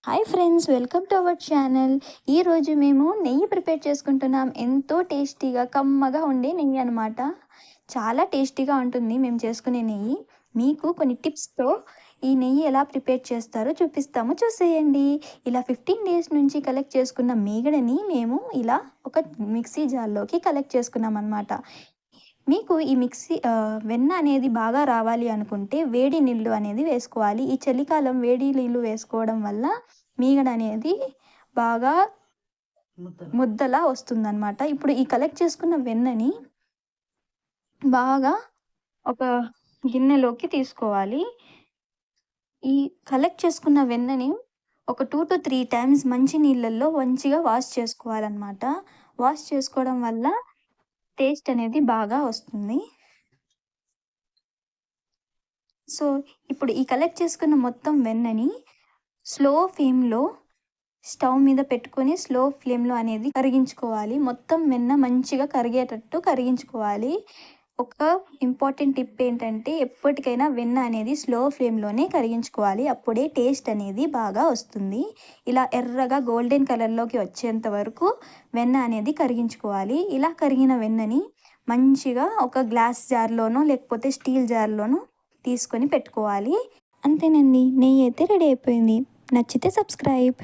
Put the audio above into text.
Hi friends, welcome to our channel. ఈరోజు మేము నెయ్యి ప్రిపేర్ చేసుకుంటున్నాం. ఎంతో టేస్టీగా కమ్మగా ఉండే నెయ్యి అనమాట. చాలా టేస్టీగా ఉంటుంది మేము చేసుకునే నెయ్యి. మీకు కొన్ని టిప్స్తో ఈ నెయ్యి ఎలా ప్రిపేర్ చేస్తారో చూపిస్తాము, చూసేయండి. ఇలా 15 డేస్ నుంచి కలెక్ట్ చేసుకున్న మీగడని మేము ఇలా ఒక మిక్సీ జార్లోకి కలెక్ట్ చేసుకున్నాం అనమాట. మీకు ఈ వెన్న అనేది బాగా రావాలి అనుకుంటే వేడి నీళ్ళు అనేది వేసుకోవాలి. ఈ చలికాలం వేడి నీళ్ళు వేసుకోవడం వల్ల మీగడ అనేది బాగా ముద్దలా వస్తుందన్నమాట. ఇప్పుడు ఈ కలెక్ట్ చేసుకున్న వెన్నని బాగా ఒక గిన్నెలోకి తీసుకోవాలి. ఈ కలెక్ట్ చేసుకున్న వెన్నని ఒక 2-3 టైమ్స్ మంచి నీళ్ళల్లో మంచిగా వాష్ చేసుకోవాలన్నమాట. వాష్ చేసుకోవడం వల్ల టేస్ట్ అనేది బాగా వస్తుంది. సో, ఇప్పుడు ఈ కలెక్ట్ చేసుకున్న మొత్తం వెన్నని స్లో ఫ్లేమ్‌లో స్టవ్ మీద పెట్టుకొని స్లో ఫ్లేమ్‌లో అనేది కరిగించుకోవాలి. మొత్తం వెన్న మంచిగా కరిగేటట్టు కరిగించుకోవాలి. ఒక ఇంపార్టెంట్ టిప్ ఏంటంటే ఎప్పటికైనా వెన్న అనేది స్లో ఫ్లేమ్‌లోనే కరిగించుకోవాలి. అప్పుడే టేస్ట్ అనేది బాగా వస్తుంది. ఇలా ఎర్రగా గోల్డెన్ కలర్‌లోకి వచ్చేంత వరకు వెన్న అనేది కరిగించుకోవాలి. ఇలా కరిగిన వెన్నని మంచిగా ఒక గ్లాస్ జార్‌లోనో లేకపోతే స్టీల్ జార్‌లోనో తీసుకొని పెట్టుకోవాలి. అంతేనండి, నెయ్యి అయితే రెడీ అయిపోయింది. నచ్చితే సబ్స్క్రైబ్.